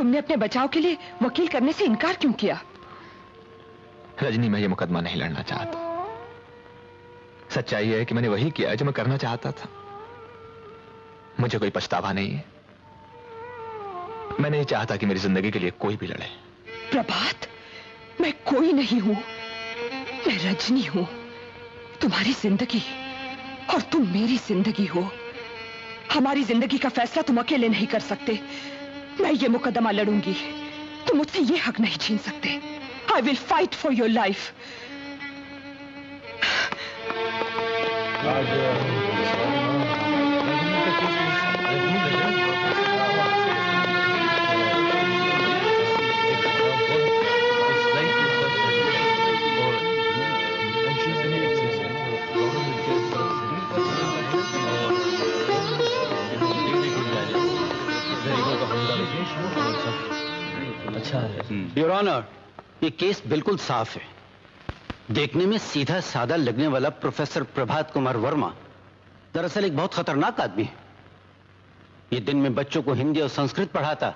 तुमने अपने बचाव के लिए वकील करने से इनकार क्यों किया? रजनी, मैं ये मुकदमा नहीं लड़ना चाहता। सच्चाई है कि मैंने वही किया जो मैं करना चाहता था। मुझे कोई पछतावा नहीं है। मैं नहीं चाहता कि मेरी जिंदगी के लिए कोई भी लड़े। प्रभात, मैं कोई नहीं हूं, मैं रजनी हूं, तुम्हारी जिंदगी, और तुम मेरी जिंदगी हो। हमारी जिंदगी का फैसला तुम अकेले नहीं कर सकते। मैं ये मुकदमा लड़ूंगी, तुम मुझसे ये हक नहीं छीन सकते। I will fight for your life. Your honour, ये केस बिल्कुल साफ है। देखने में सीधा साधा लगने वाला प्रोफेसर प्रभात कुमार वर्मा दरअसल एक बहुत खतरनाक आदमी है। ये दिन में बच्चों को हिंदी और संस्कृत पढ़ाता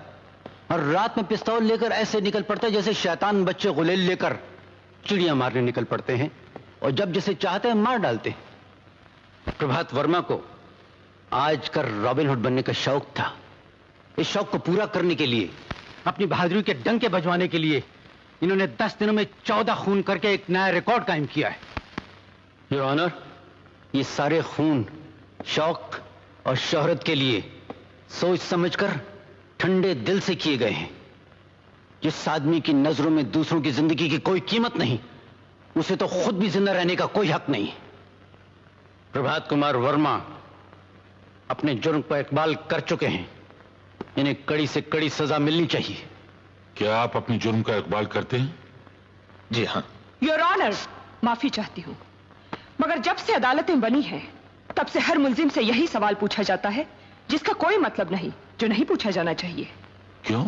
और रात में पिस्तौल लेकर ऐसे निकल पड़ता जैसे शैतान बच्चे गुलेल लेकर चिड़िया मारने निकल पड़ते हैं, और जब जिसे चाहते हैं मार डालते हैं। प्रभात वर्मा को आजकल रॉबिन हुड बनने का शौक था। इस शौक को पूरा करने के लिए, अपनी बहादुरी के डंके बजवाने के लिए इन्होंने 10 दिनों में 14 खून करके एक नया रिकॉर्ड कायम किया है। योर ऑनर, ये सारे खून शौक और शोहरत के लिए सोच समझकर ठंडे दिल से किए गए हैं। जिस आदमी की नजरों में दूसरों की जिंदगी की कोई कीमत नहीं, उसे तो खुद भी जिंदा रहने का कोई हक नहीं। प्रभात कुमार वर्मा अपने जुर्म पर इकबाल कर चुके हैं। इन्हें कड़ी से कड़ी सजा मिलनी चाहिए। क्या आप अपने जुर्म का इकबाल करते हैं? जी हाँ। योर ऑनर, माफी चाहती हूं, मगर जब से अदालतें बनी हैं, तब से हर मुल्जिम से यही सवाल पूछा जाता है जिसका कोई मतलब नहीं, जो नहीं पूछा जाना चाहिए। क्यों?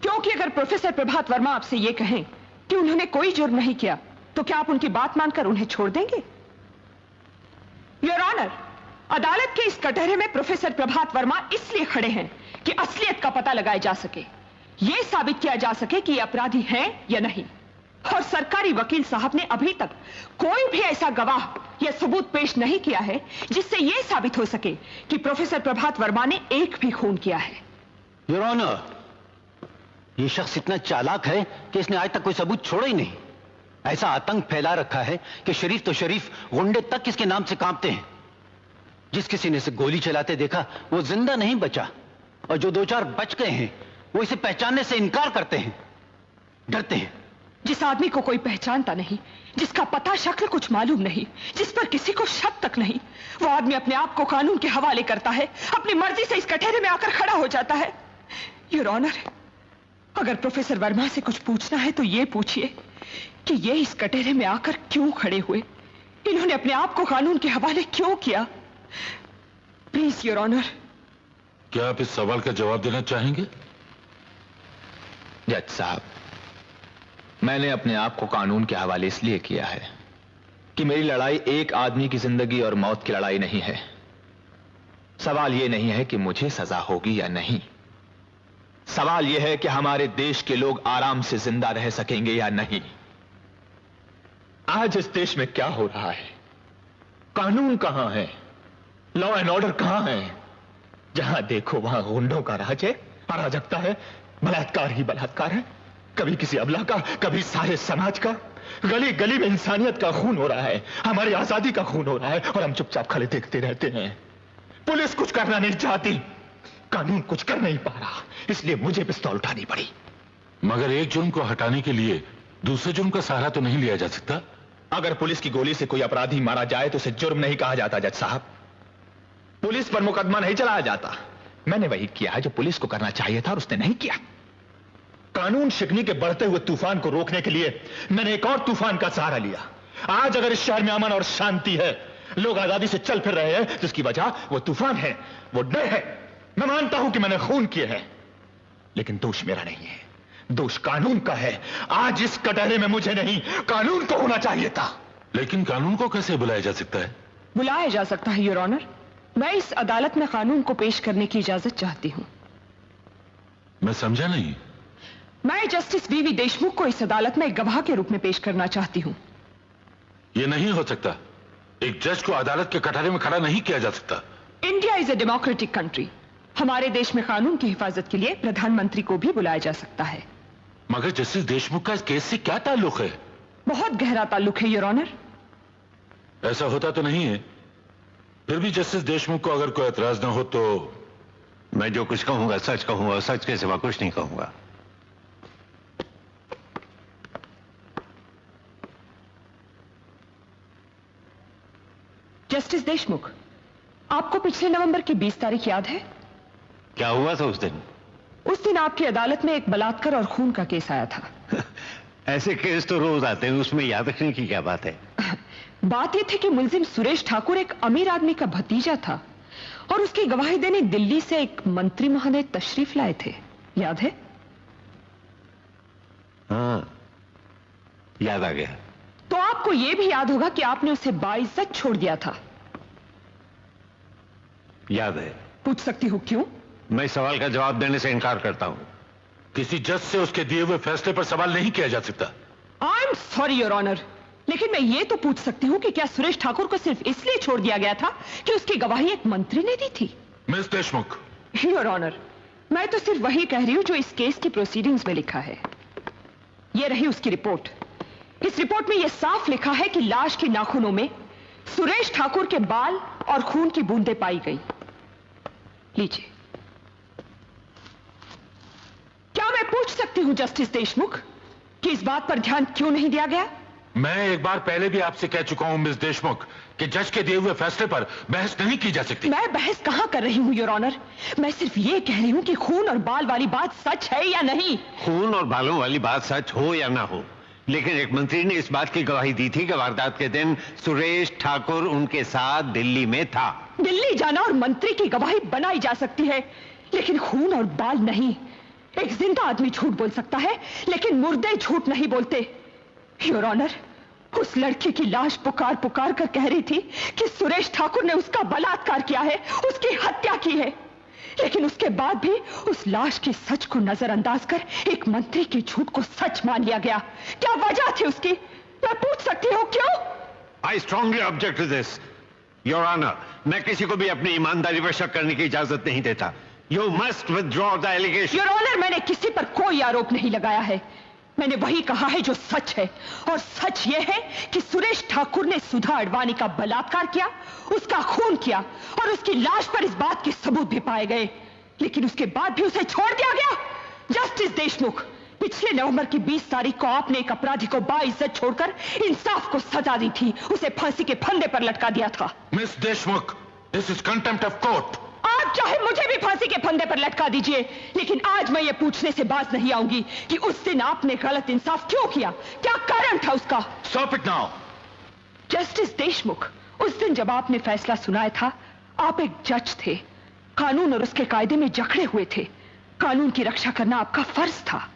क्योंकि अगर प्रोफेसर प्रभात वर्मा आपसे यह कहें कि उन्होंने कोई जुर्म नहीं किया, तो क्या आप उनकी बात मानकर उन्हें छोड़ देंगे? योर ऑनर, अदालत के इस कटहरे में प्रोफेसर प्रभात वर्मा इसलिए खड़े हैं कि असलियत का पता लगाया जा सके, यह साबित किया जा सके कि ये अपराधी हैं या नहीं। और सरकारी वकील साहब ने अभी तक कोई भी ऐसा गवाह या सबूत पेश नहीं किया है जिससे यह साबित हो सके कि प्रोफेसर प्रभात वर्मा ने एक भी खून किया है। योर ऑनर, यह शख्स इतना चालाक है कि इसने आज तक कोई सबूत छोड़ा ही नहीं। ऐसा आतंक फैला रखा है कि शरीफ तो शरीफ, गुंडे तक इसके नाम से कांपते हैं। जिस किसी ने इसे गोली चलाते देखा वो जिंदा नहीं बचा, और जो 2-4 बच गए हैं वो इसे पहचानने से इनकार करते हैं, डरते हैं। जिस आदमी को कोई पहचानता नहीं, जिसका पता शक्ल कुछ मालूम नहीं, जिस पर किसी को शक तक नहीं, वो आदमी अपने आप को कानून के हवाले करता है, अपनी मर्जी से इस कटहरे में आकर खड़ा हो जाता है। योर ऑनर, अगर प्रोफेसर वर्मा से कुछ पूछना है तो ये पूछिए कि ये इस कटहरे में आकर क्यों खड़े हुए, इन्होंने अपने आप को कानून के हवाले क्यों किया। Please your honour. क्या आप इस सवाल का जवाब देना चाहेंगे? जज साहब, मैंने अपने आप को कानून के हवाले इसलिए किया है कि मेरी लड़ाई एक आदमी की जिंदगी और मौत की लड़ाई नहीं है। सवाल यह नहीं है कि मुझे सजा होगी या नहीं, सवाल यह है कि हमारे देश के लोग आराम से जिंदा रह सकेंगे या नहीं। आज इस देश में क्या हो रहा है? कानून कहां है? लॉ एंड ऑर्डर कहां है? जहां देखो वहां गुंडों का राज है, अराजकता है, बलात्कार ही बलात्कार है, कभी किसी अबला का, कभी सारे समाज का। गली गली में इंसानियत का खून हो रहा है, हमारी आजादी का खून हो रहा है, और हम चुपचाप खड़े देखते रहते हैं। पुलिस कुछ करना नहीं चाहती, कानून कुछ कर नहीं पा रहा, इसलिए मुझे पिस्तौल उठानी पड़ी। मगर एक जुर्म को हटाने के लिए दूसरे जुर्म का सहारा तो नहीं लिया जा सकता? अगर पुलिस की गोली से कोई अपराधी मारा जाए तो उसे जुर्म नहीं कहा जाता जज साहब। पुलिस पर मुकदमा नहीं चलाया जाता। मैंने वही किया जो पुलिस को करना चाहिए था और उसने नहीं किया। कानून शिकनी के बढ़ते हुए तूफान को रोकने के लिए मैंने एक और तूफान का सहारा लिया। आज अगर इस शहर में अमन और शांति है, लोग आजादी से चल फिर रहे हैं, जिसकी वजह वो तूफान है, वो डर है। मैं मानता हूं कि मैंने खून किए हैं, लेकिन दोष मेरा नहीं है, दोष कानून का है। आज इस कटहरे में मुझे नहीं, कानून को होना चाहिए था। लेकिन कानून को कैसे बुलाया जा सकता है? बुलाया जा सकता है योर ऑनर। मैं इस अदालत में कानून को पेश करने की इजाजत चाहती हूं। मैं समझा नहीं। मैं जस्टिस वीवी देशमुख को इस अदालत में एक गवाह के रूप में पेश करना चाहती हूं। यह नहीं हो सकता। एक जज को अदालत के कटहरे में खड़ा नहीं किया जा सकता। India is a democratic country. हमारे देश में कानून की हिफाजत के लिए प्रधानमंत्री को भी बुलाया जा सकता है। मगर जस्टिस देशमुख का इस केस से क्या ताल्लुक है? बहुत गहरा ताल्लुक है योर ऑनर। ऐसा होता तो नहीं है। फिर भी जस्टिस देशमुख को अगर कोई एतराज ना हो तो मैं जो कुछ कहूंगा सच कहूंगा, सच के सिवा कुछ नहीं कहूंगा। जस्टिस देशमुख, आपको पिछले नवंबर की 20 तारीख याद है? क्या हुआ था उस दिन? उस दिन आपकी अदालत में एक बलात्कार और खून का केस आया था। ऐसे केस तो रोज आते हैं, उसमें याद रखने की क्या बात है? बात यह थी कि मुलजिम सुरेश ठाकुर एक अमीर आदमी का भतीजा था और उसकी गवाही देने दिल्ली से एक मंत्री महोदय तशरीफ लाए थे। याद है? हाँ, याद आ गया। तो आपको यह भी याद होगा कि आपने उसे बाइज्जत छोड़ दिया था। याद है। पूछ सकती हूं क्यों? मैं सवाल का जवाब देने से इनकार करता हूं। किसी जज से उसके दिए हुए फैसले पर सवाल नहीं किया जा सकता। I am sorry your honour, लेकिन मैं ये तो पूछ सकती हूं कि क्या सुरेश ठाकुर को सिर्फ इसलिए छोड़ दिया गया था कि उसकी गवाही एक मंत्री ने दी थी? मिस देशमुख। योर ऑनर, मैं तो सिर्फ वही कह रही हूं जो इस केस की प्रोसीडिंग्स में लिखा है। यह रही उसकी रिपोर्ट। इस रिपोर्ट में यह साफ लिखा है कि लाश के नाखूनों में सुरेश ठाकुर के बाल और खून की बूंदें पाई गई। लीजिए। क्या मैं पूछ सकती हूं जस्टिस देशमुख कि इस बात पर ध्यान क्यों नहीं दिया गया? मैं एक बार पहले भी आपसे कह चुका हूं मिस देशमुख कि जज के दिए हुए फैसले पर बहस नहीं की जा सकती। मैं बहस कहां कर रही हूं योर ऑनर, मैं सिर्फ यह कह रही हूं कि खून और बाल वाली बात सच है या नहीं। खून और बालों वाली बात सच हो या ना हो, लेकिन एक मंत्री ने इस बात की गवाही दी थी कि वारदात के दिन सुरेश ठाकुर उनके साथ दिल्ली में था। दिल्ली जाना और मंत्री की गवाही बनाई जा सकती है, लेकिन खून और बाल नहीं। एक जिंदा आदमी झूठ बोल सकता है, लेकिन मुर्दे झूठ नहीं बोलते। योर ऑनर, उस लड़की की लाश पुकार पुकार कर कह रही थी कि सुरेश ठाकुर ने उसका बलात्कार किया है, उसकी हत्या की है, लेकिन उसके बाद भी उस लाश के सच को नजरअंदाज कर एक मंत्री के झूठ को सच मान लिया गया। क्या वजह थी उसकी? मैं पूछ सकती हूँ क्यों? I strongly object to this your honour. मैं किसी को भी अपनी ईमानदारी पर शक करने की इजाजत नहीं देता। You must withdraw the allegation. Your honour, मैंने किसी पर कोई आरोप नहीं लगाया है। मैंने वही कहा है जो सच है, और सच यह है कि सुरेश ठाकुर ने सुधा अडवाणी का बलात्कार किया, उसका खून किया और उसकी लाश पर इस बात के सबूत भी पाए गए, लेकिन उसके बाद भी उसे छोड़ दिया गया। जस्टिस देशमुख, पिछले नवंबर की 20 तारीख को आपने एक अपराधी को बाइज्जत छोड़कर इंसाफ को सजा दी थी, उसे फांसी के फंदे पर लटका दिया था। Miss Deshmukh, this is contempt of court. आप चाहे मुझे भी फांसी के फंदे पर लटका दीजिए, लेकिन आज मैं ये पूछने से बाज नहीं आऊंगी कि उस दिन आपने गलत इंसाफ क्यों किया, क्या कारण था उसका। Stop it now. Justice Deshmukh, उस दिन जब आपने फैसला सुनाया था, आप एक जज थे, कानून और उसके कायदे में जकड़े हुए थे, कानून की रक्षा करना आपका फर्ज था।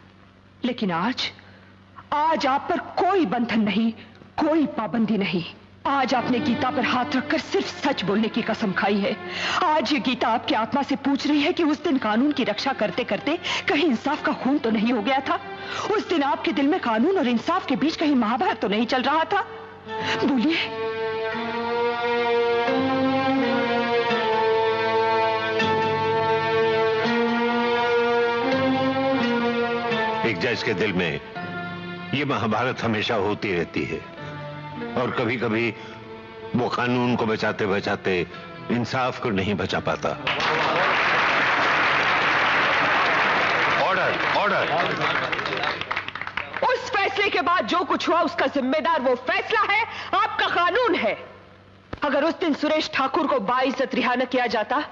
लेकिन आज आप पर कोई बंधन नहीं, कोई पाबंदी नहीं। आज आपने गीता पर हाथ रखकर सिर्फ सच बोलने की कसम खाई है। आज ये गीता आपकी आत्मा से पूछ रही है कि उस दिन कानून की रक्षा करते करते कहीं इंसाफ का खून तो नहीं हो गया था? उस दिन आपके दिल में कानून और इंसाफ के बीच कहीं महाभारत तो नहीं चल रहा था? बोलिए। एक जज के दिल में ये महाभारत हमेशा होती रहती है, और कभी कभी वो कानून को बचाते बचाते इंसाफ को नहीं बचा पाता। Order, order. उस फैसले के बाद जो कुछ हुआ उसका जिम्मेदार वो फैसला है, आपका कानून है। अगर उस दिन सुरेश ठाकुर को बाइज्जत रिहा न किया जाता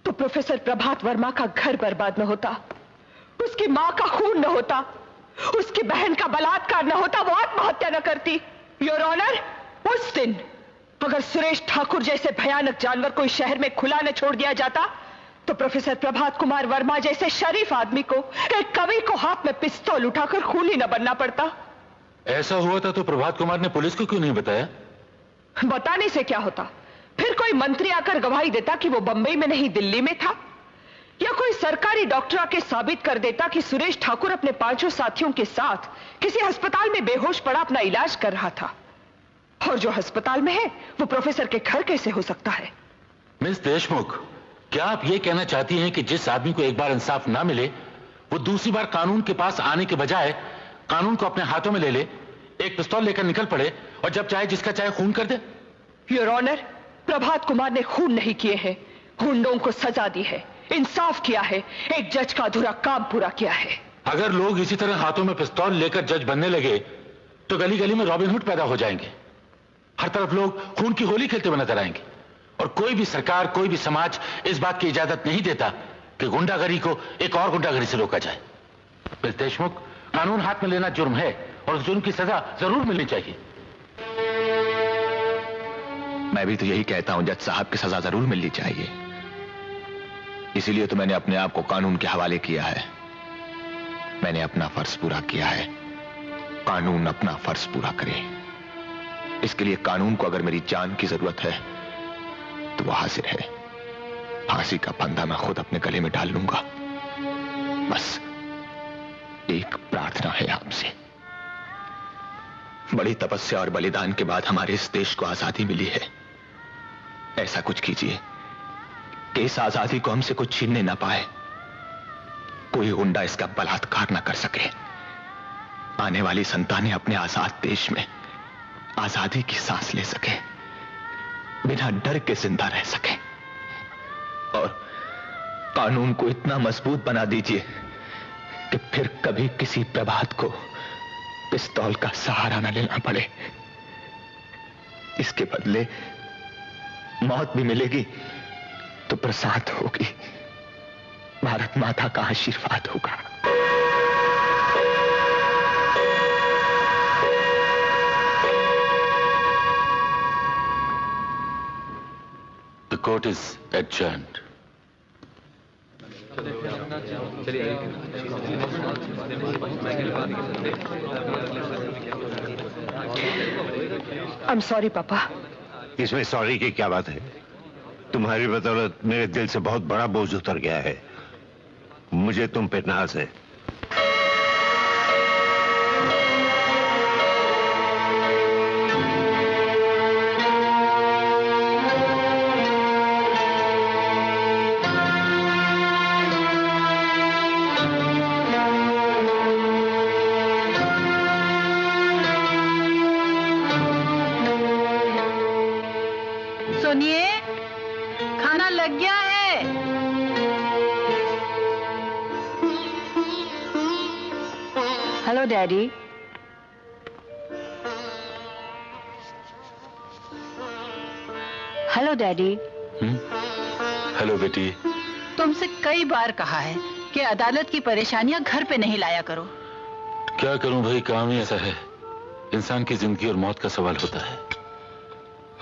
तो प्रोफेसर प्रभात वर्मा का घर बर्बाद न होता, उसकी मां का खून न होता, उसकी बहन का बलात्कार न होता, वो आत्महत्या न करती। योर ऑनर, उस दिन अगर सुरेश ठाकुर जैसे भयानक जानवर को इस शहर में खुला न छोड़ दिया जाता तो प्रोफेसर प्रभात कुमार वर्मा जैसे शरीफ आदमी को, एक कवि को हाथ में पिस्तौल उठाकर खूनी न बनना पड़ता। ऐसा हुआ था तो प्रभात कुमार ने पुलिस को क्यों नहीं बताया? बताने से क्या होता? फिर कोई मंत्री आकर गवाही देता कि वो बंबई में नहीं दिल्ली में था। या कोई सरकारी डॉक्टर आके साबित कर देता कि सुरेश ठाकुर अपने 5 साथियों के साथ किसी अस्पताल में बेहोश पड़ा अपना इलाज कर रहा था, और जो अस्पताल में है वो प्रोफेसर के घर कैसे हो सकता है? मिस देशमुख, क्या आप ये कहना चाहती हैं कि जिस आदमी को एक बार इंसाफ ना मिले वो दूसरी बार कानून के पास आने के बजाय कानून को अपने हाथों में ले ले, एक पिस्तौल लेकर निकल पड़े और जब चाहे जिसका चाहे खून कर दे? योर ऑनर, प्रभात कुमार ने खून नहीं किए हैं, गुंडों को सजा दी है, इंसाफ किया है, एक जज का अधूरा काम पूरा किया है। अगर लोग इसी तरह हाथों में पिस्तौल लेकर जज बनने लगे तो गली गली में रॉबिन हुड पैदा हो जाएंगे। हर तरफ लोग खून की होली खेलते हुए नजर आएंगे और कोई भी सरकार, कोई भी समाज इस बात की इजाजत नहीं देता कि गुंडागरी को एक और गुंडागरी से रोका जाए। मिस देशमुख, कानून हाथ में लेना जुर्म है और उस जुर्म की सजा जरूर मिलनी चाहिए। मैं भी तो यही कहता हूं जज साहब की सजा जरूर मिलनी चाहिए। इसीलिए तो मैंने अपने आप को कानून के हवाले किया है। मैंने अपना फर्ज पूरा किया है, कानून अपना फर्ज पूरा करे। इसके लिए कानून को अगर मेरी जान की जरूरत है तो वो हाजिर है। फांसी का फंदा मैं खुद अपने गले में डाल लूंगा। बस एक प्रार्थना है आपसे, बड़ी तपस्या और बलिदान के बाद हमारे इस देश को आजादी मिली है। ऐसा कुछ कीजिए कि इस आजादी को हमसे कुछ छीनने ना पाए, कोई गुंडा इसका बलात्कार ना कर सके। आने वाली संतानें अपने आजाद देश में आजादी की सांस ले सके, बिना डर के जिंदा रह सके। और कानून को इतना मजबूत बना दीजिए कि फिर कभी किसी प्रभात को पिस्तौल का सहारा न लेना पड़े। इसके बदले मौत भी मिलेगी तो प्रसाद होगी, भारत माता का आशीर्वाद होगा। The court is adjourned. I'm sorry, पापा। इसमें सॉरी की क्या बात है? तुम्हारी बदौलत मेरे दिल से बहुत बड़ा बोझ उतर गया है। मुझे तुम पे नाज है। सुनिए, खाना लग गया है। Hello daddy. Hello daddy. Hello बेटी। तुमसे कई बार कहा है कि अदालत की परेशानियां घर पे नहीं लाया करो। क्या करूं भाई, काम ही ऐसा है। इंसान की जिंदगी और मौत का सवाल होता है।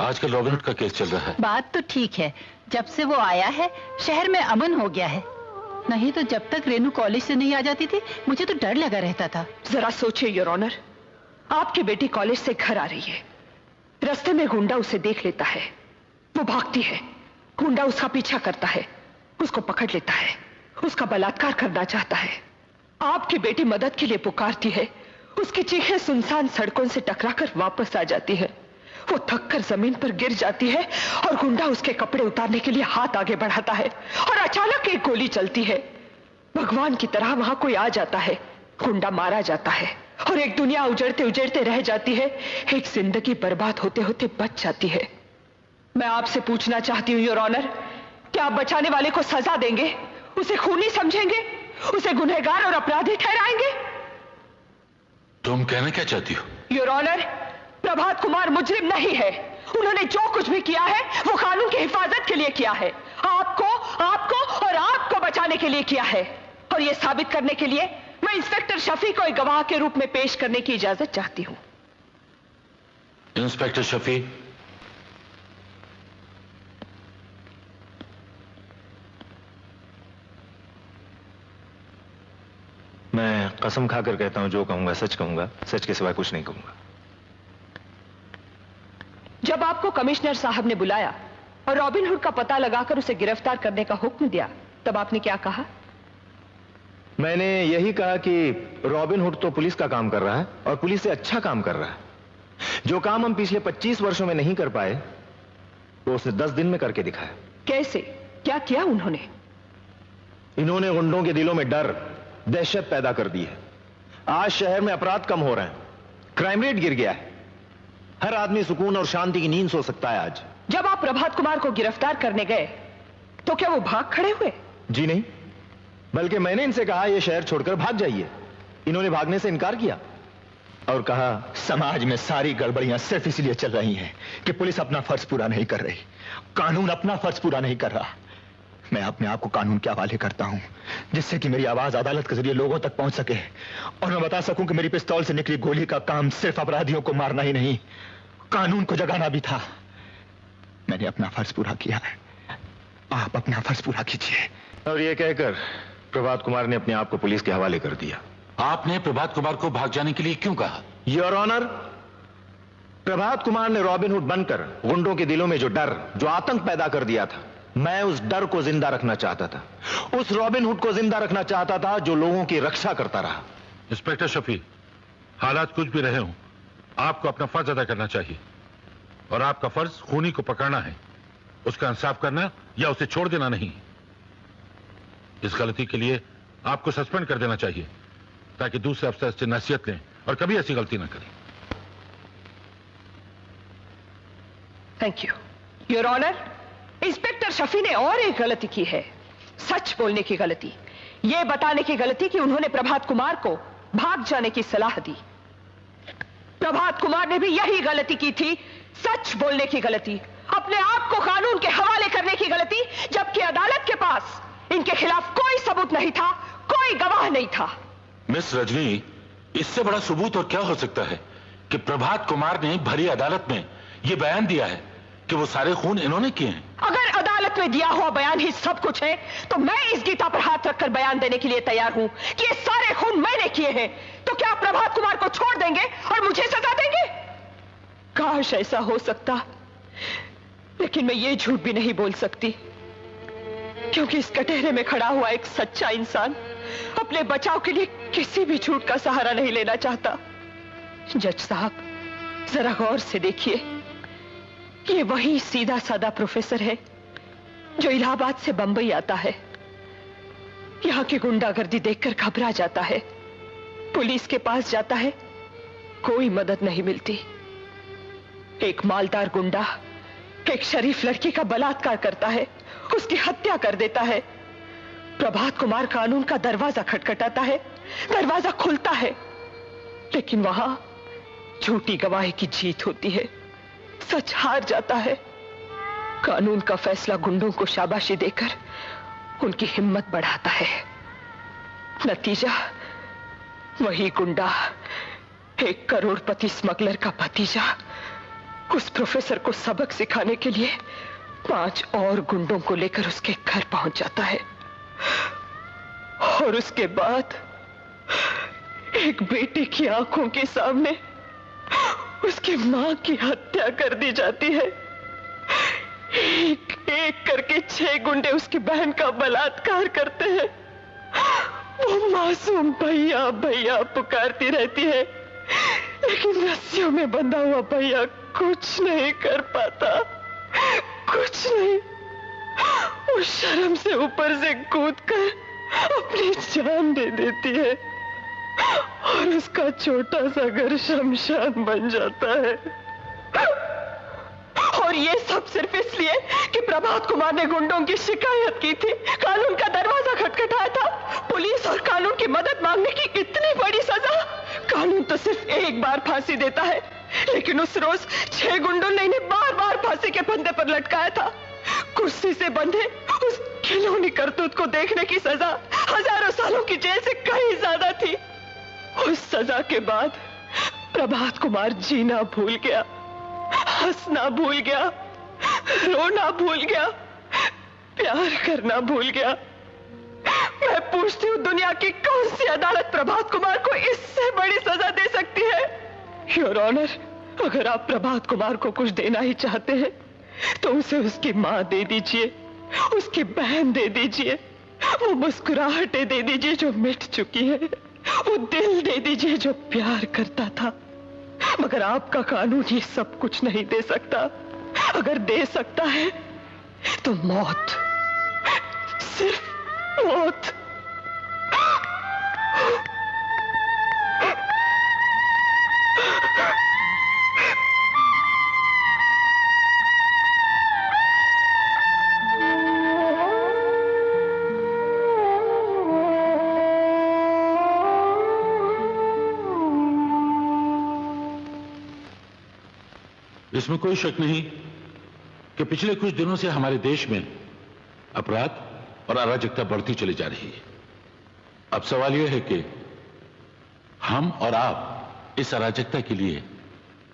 आजकल रॉबिन हुड का केस चल रहा है। बात तो ठीक है, जब से वो आया है शहर में अमन हो गया है, नहीं तो जब तक रेनू कॉलेज से नहीं आ जाती थी मुझे तो डर लगा रहता था। जरा सोचिए योर ऑनर, आपकी बेटी कॉलेज से घर आ रही है, रास्ते में गुंडा उसे देख लेता है, वो भागती है, गुंडा उसका पीछा करता है, उसको पकड़ लेता है, उसका बलात्कार करना चाहता है। आपकी बेटी मदद के लिए पुकारती है, उसकी चीखें सुनसान सड़कों से टकराकर वापस आ जाती है, वो थककर जमीन पर गिर जाती है और गुंडा उसके कपड़े उतारने के लिए हाथ आगे बढ़ाता है और अचानक एक गोली चलती है। भगवान की तरह वहां कोई आ जाता है, गुंडा मारा जाता है और एक दुनिया उजड़ते उजड़ते रह जाती है, एक जिंदगी बर्बाद होते होते बच जाती है। मैं आपसे पूछना चाहती हूँ योर ऑनर, क्या आप बचाने वाले को सजा देंगे, उसे खूनी समझेंगे, उसे गुनहगार और अपराधी ठहराएंगे? तुम कहना क्या चाहती हो? योर ऑनर, प्रभात कुमार मुजरिम नहीं है। उन्होंने जो कुछ भी किया है वो कानून की हिफाजत के लिए किया है, आपको और आपको बचाने के लिए किया है। और ये साबित करने के लिए मैं इंस्पेक्टर शफी को एक गवाह के रूप में पेश करने की इजाजत चाहती हूं। इंस्पेक्टर शफी। मैं कसम खाकर कहता हूं, जो कहूंगा सच कहूंगा, सच के सिवाय कुछ नहीं कहूंगा। जब आपको कमिश्नर साहब ने बुलाया और रॉबिन हुड का पता लगाकर उसे गिरफ्तार करने का हुक्म दिया तब आपने क्या कहा? मैंने यही कहा कि रॉबिन हुड तो पुलिस का काम कर रहा है और पुलिस से अच्छा काम कर रहा है। जो काम हम पिछले 25 वर्षों में नहीं कर पाए वो उसने 10 दिन में करके दिखाया। कैसे? क्या किया उन्होंने? इन्होंने गुंडों के दिलों में डर, दहशत पैदा कर दी है। आज शहर में अपराध कम हो रहे हैं, क्राइम रेट गिर गया है, हर आदमी सुकून और शांति की नींद सो सकता है आज। जब आप प्रभात कुमार को गिरफ्तार करने गए तो क्या वो भाग खड़े हुए? जी नहीं, बल्कि मैंने इनसे कहा यह शहर छोड़कर भाग जाइए। इन्होंने भागने से इनकार किया और कहा समाज में सारी गड़बड़ियां सिर्फ इसलिए चल रही हैं कि पुलिस अपना फर्ज पूरा नहीं कर रही, कानून अपना फर्ज पूरा नहीं कर रहा। मैं अपने आप को कानून के हवाले करता हूं जिससे कि मेरी आवाज अदालत के जरिए लोगों तक पहुंच सके और मैं बता सकूं कि मेरी पिस्तौल से निकली गोली का काम सिर्फ अपराधियों को मारना ही नहीं, कानून को जगाना भी था। मैंने अपना फर्ज पूरा किया है, आप अपना फर्ज पूरा कीजिए। और यह कहकर प्रभात कुमार ने अपने आप को पुलिस के हवाले कर दिया। आपने प्रभात कुमार को भाग जाने के लिए क्यों कहा? योर ऑनर, प्रभात कुमार ने रॉबिन हुड बनकर गुंडों के दिलों में जो डर, जो आतंक पैदा कर दिया था, मैं उस डर को जिंदा रखना चाहता था। उस रॉबिन हुड को जिंदा रखना चाहता था जो लोगों की रक्षा करता रहा। इंस्पेक्टर शफी, हालात कुछ भी रहे हों, आपको अपना फर्ज अदा करना चाहिए और आपका फर्ज खूनी को पकड़ना है, उसका इंसाफ करना या उसे छोड़ देना नहीं। इस गलती के लिए आपको सस्पेंड कर देना चाहिए ताकि दूसरे अफसर से नसीहत लें और कभी ऐसी गलती ना करें। Thank you your honour. Inspector Shafi ने और एक गलती की है, सच बोलने की गलती, यह बताने की गलती कि उन्होंने प्रभात कुमार को भाग जाने की सलाह दी। प्रभात कुमार ने भी यही गलती की थी, सच बोलने की गलती, अपने आप को कानून के हवाले करने की गलती, जबकि अदालत के पास इनके खिलाफ कोई सबूत नहीं था, कोई गवाह नहीं था। मिस रजनी, इससे बड़ा सबूत और क्या हो सकता है कि प्रभात कुमार ने भरी अदालत में यह बयान दिया है कि वो सारे खून इन्होंने किए हैं। अगर अदालत में दिया हुआ बयान ही सब कुछ है तो मैं इस गीता पर हाथ रखकर बयान देने के लिए तैयार हूं कि ये सारे खून मैंने किए हैं। तो क्या प्रभात कुमार को छोड़ देंगे और मुझे सजा देंगे? काश ऐसा हो सकता, लेकिन मैं ये झूठ भी नहीं बोल सकती क्योंकि इस कटहरे में खड़ा हुआ एक सच्चा इंसान अपने बचाव के लिए किसी भी झूठ का सहारा नहीं लेना चाहता। जज साहब, जरा गौर से देखिए, ये वही सीधा साधा प्रोफेसर है जो इलाहाबाद से बंबई आता है, यहां की गुंडागर्दी देखकर घबरा जाता है, पुलिस के पास जाता है, कोई मदद नहीं मिलती। एक मालदार गुंडा एक शरीफ लड़की का बलात्कार करता है, उसकी हत्या कर देता है। प्रभात कुमार कानून का दरवाजा खटखटाता है, दरवाजा खुलता है, लेकिन वहां झूठी गवाही की जीत होती है, सच हार जाता है। कानून का फैसला गुंडों को शाबाशी देकर उनकी हिम्मत बढ़ाता है। नतीजा वही गुंडा, एक करोड़पति स्मगलर का भतीजा, उस प्रोफेसर को सबक सिखाने के लिए 5 और गुंडों को लेकर उसके घर पहुंच जाता है और उसके बाद एक बेटे की आंखों के सामने उसकी मां की हत्या कर दी जाती है। एक एक करके 6 गुंडे उसकी बहन का बलात्कार करते हैं। वो मासूम भैया भैया पुकारती रहती है, लेकिन रस्सियों में बंधा हुआ भैया कुछ नहीं कर पाता, कुछ नहीं। वो शर्म से ऊपर से कूदकर अपनी जान दे देती है और उसका छोटा सा घर शमशान बन जाता है। और ये सब सिर्फ इसलिए कि प्रभात कुमार ने गुंडों की शिकायत की थी, कानून का दरवाजा खटखटाया था। पुलिस और कानून की मदद मांगने की इतनी बड़ी सजा। कानून तो सिर्फ एक बार फांसी देता है, लेकिन उस रोज 6 गुंडों ने इन्हें बार बार फांसी के फंदे पर लटकाया था। कुर्सी से बंधे उस खिलौनी करतूत को देखने की सजा हजारों सालों की जेल से कहीं ज्यादा थी। उस सजा के बाद प्रभात कुमार जीना भूल गया, हंसना भूल गया, रोना भूल गया, प्यार करना भूल गया। मैं पूछती हूँ, दुनिया की कौन सी अदालत प्रभात कुमार को इससे बड़ी सजा दे सकती है? योर ऑनर, अगर आप प्रभात कुमार को कुछ देना ही चाहते हैं तो उसे उसकी मां दे दीजिए, उसकी बहन दे दीजिए, वो मुस्कुराहटें दे दीजिए जो मिट चुकी है, वो दिल दे दीजिए जो प्यार करता था। मगर आपका कानून ये सब कुछ नहीं दे सकता। अगर दे सकता है तो मौत, सिर्फ मौत। इसमें कोई शक नहीं कि पिछले कुछ दिनों से हमारे देश में अपराध और अराजकता बढ़ती चली जा रही है। अब सवाल यह है कि हम और आप इस अराजकता के लिए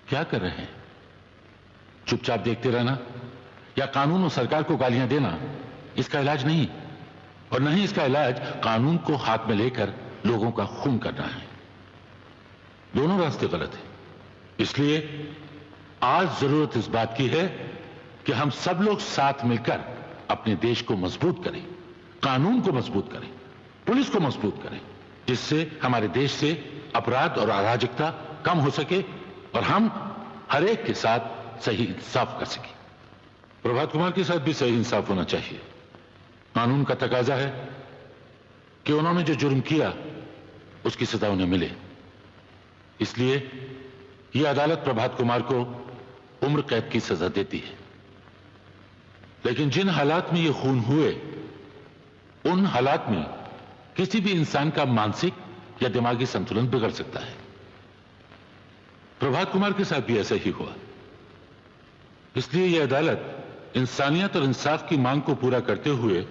क्या कर रहे हैं? चुपचाप देखते रहना या कानून और सरकार को गालियां देना इसका इलाज नहीं, और न ही इसका इलाज कानून को हाथ में लेकर लोगों का खून करना है। दोनों रास्ते गलत हैं। इसलिए आज जरूरत इस बात की है कि हम सब लोग साथ मिलकर अपने देश को मजबूत करें, कानून को मजबूत करें, पुलिस को मजबूत करें, जिससे हमारे देश से अपराध और अराजकता कम हो सके और हम हर एक के साथ सही इंसाफ कर सकें। प्रभात कुमार के साथ भी सही इंसाफ होना चाहिए। कानून का तकाजा है कि उन्होंने जो जुर्म किया उसकी सजा उन्हें मिले। इसलिए यह अदालत प्रभात कुमार को उम्र कैद की सजा देती है। लेकिन जिन हालात में ये खून हुए, उन हालात में किसी भी इंसान का मानसिक या दिमागी संतुलन बिगड़ सकता है। प्रभात कुमार के साथ भी ऐसा ही हुआ। इसलिए यह अदालत इंसानियत और इंसाफ की मांग को पूरा करते हुए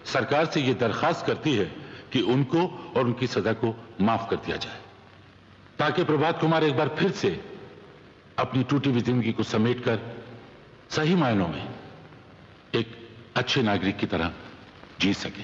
सरकार से यह दरखास्त करती है कि उनको और उनकी सजा को माफ कर दिया जाए, ताकि प्रभात कुमार एक बार फिर से अपनी टूटी हुई जिंदगी को समेटकर सही मायनों में एक अच्छे नागरिक की तरह जी सके।